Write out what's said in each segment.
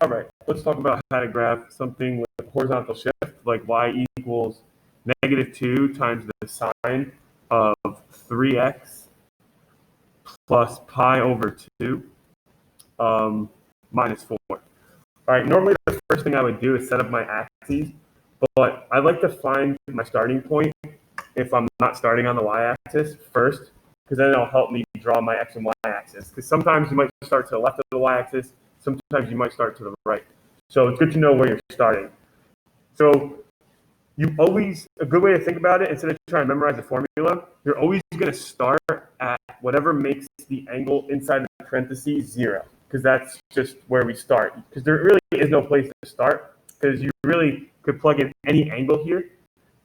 All right, let's talk about how to graph something with a horizontal shift, like y equals -2 times the sine of 3x plus pi over 2 minus 4. All right, normally the first thing I would do is set up my axes, but I like to find my starting point if I'm not starting on the y-axis first, because then it'll help me draw my x and y-axis. Because sometimes you might start to the left of the y-axis, sometimes you might start to the right. So it's good to know where you're starting. So a good way to think about it, instead of trying to memorize the formula, you're always going to start at whatever makes the angle inside the parentheses 0, because that's just where we start. Because there really is no place to start, because you really could plug in any angle here,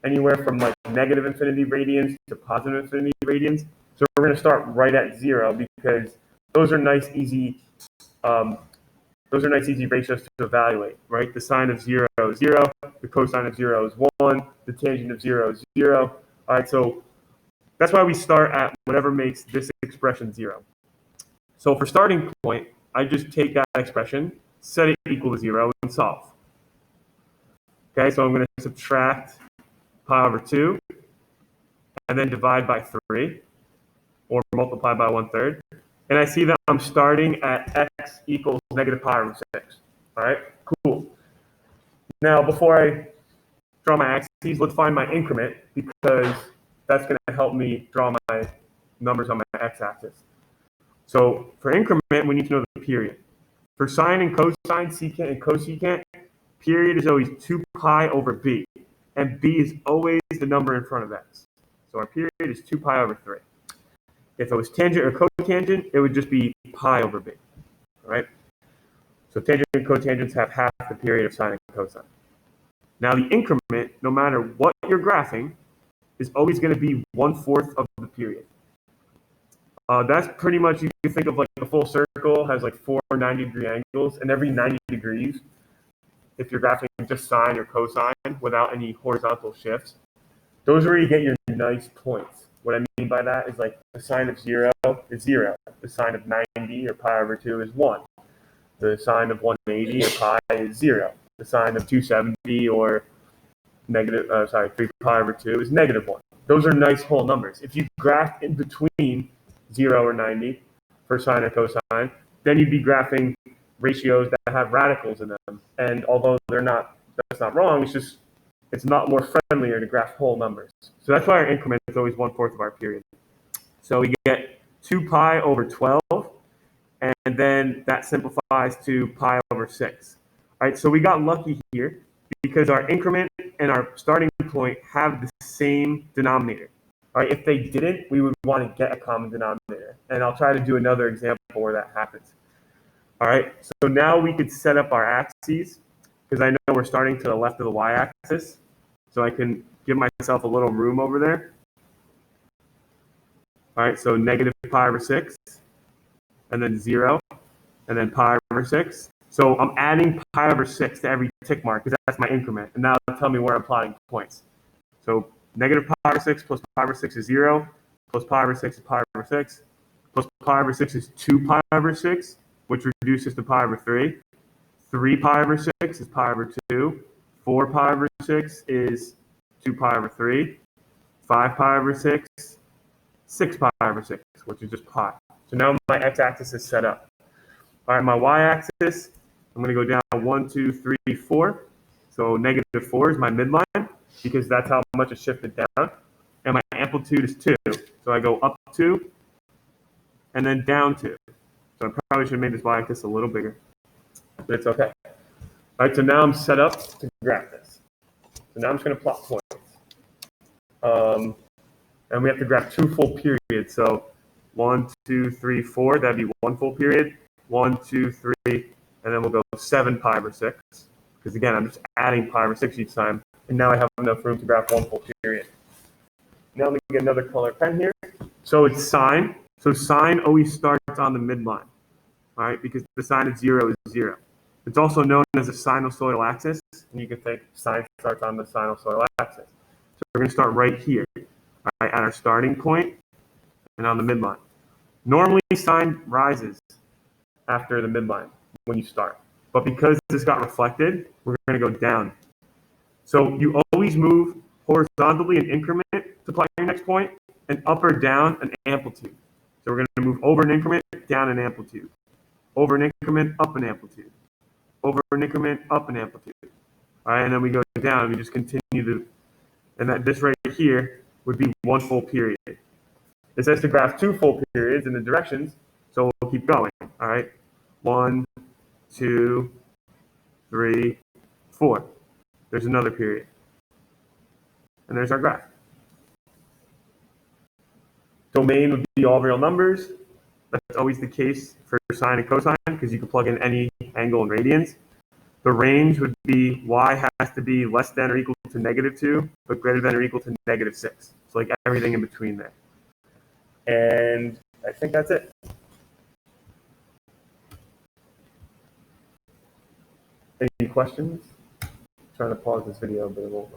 anywhere from like negative infinity radians to positive infinity radians. So we're going to start right at 0, because those are nice, easy ratios to evaluate, right? The sine of 0 is 0, the cosine of 0 is 1, the tangent of 0 is 0. All right, so that's why we start at whatever makes this expression 0. So for starting point, I just take that expression, set it equal to 0, and solve. Okay, so I'm going to subtract pi over 2, and then divide by 3, or multiply by 1/3. And I see that I'm starting at x equals negative pi over 6. All right, cool. Now, before I draw my axes, let's find my increment, because that's going to help me draw my numbers on my x-axis. So for increment, we need to know the period. For sine and cosine, secant and cosecant, period is always 2 pi over b. And b is always the number in front of x. So our period is 2 pi over 3. If it was tangent or cotangent, it would just be pi over b. All right? So tangent and cotangents have half the period of sine and cosine. Now the increment, no matter what you're graphing, is always going to be 1/4 of the period. That's pretty much, you can think of like a full circle has like 4 90-degree angles, and every 90 degrees, if you're graphing just sine or cosine without any horizontal shifts, those are where you get your nice points. What I mean by that is like the sine of 0 is 0. The sine of 90 or pi over 2 is 1. The sine of 180 or pi is 0. The sine of 270 or 3 pi over 2 is -1. Those are nice whole numbers. If you graph in between 0 or 90 for sine or cosine, then you'd be graphing ratios that have radicals in them. And although that's not wrong, it's not more friendlier to graph whole numbers. So that's why our increment is always 1/4 of our period. So we get 2 pi over 12, and then that simplifies to pi over 6. All right, so we got lucky here because our increment and our starting point have the same denominator. All right, if they didn't, we would want to get a common denominator. And I'll try to do another example where that happens. All right, so now we could set up our axes, because I know we're starting to the left of the y-axis. So I can give myself a little room over there. All right, so negative pi over 6, and then 0, and then pi over 6. So I'm adding pi over 6 to every tick mark, because that's my increment. And now it'll tell me where I'm plotting points. So negative pi over 6 plus pi over 6 is 0, plus pi over 6 is pi over 6, plus pi over 6 is 2 pi over 6, which reduces to pi over 3. 3 pi over 6 is pi over 2. 4 pi over 6 is 2 pi over 3. 5 pi over 6, 6 pi over 6, which is just pi. So now my x-axis is set up. All right, my y-axis, I'm going to go down 1, 2, 3, 4. So -4 is my midline, because that's how much it shifted down. And my amplitude is 2. So I go up 2, and then down 2. So I probably should have made this y-axis a little bigger, but it's okay. All right, so now I'm set up to graph this. So now I'm just going to plot points. And we have to graph 2 full periods. So 1, 2, 3, 4, that'd be 1 full period. 1, 2, 3, and then we'll go 7 pi over 6. Because again, I'm just adding pi over 6 each time. And now I have enough room to graph 1 full period. Now let me get another color pen here. So it's sine. So sine always starts on the midline. All right, because the sine of 0 is 0. It's also known as a sinusoidal axis, and you can think sine starts on the sinusoidal axis. So we're going to start right here, all right, at our starting point and on the midline. Normally, sine rises after the midline when you start, But because this got reflected, we're going to go down. So you always move horizontally an increment to plot your next point, and up or down an amplitude. So we're going to move over an increment, down an amplitude. Over an increment, up an amplitude. Over an increment, up an amplitude. All right, and then we go down, and we just continue to, and that this right here would be one full period. It says to graph 2 full periods in the directions, so we'll keep going. All right, 1, 2, 3, 4. There's another period. And there's our graph. Domain would be all real numbers. That's always the case for sine and cosine because you can plug in any angle in radians. The range would be y has to be less than or equal to -2, but greater than or equal to -6. So like everything in between there. And I think that's it. Any questions? I'm trying to pause this video, but it won't.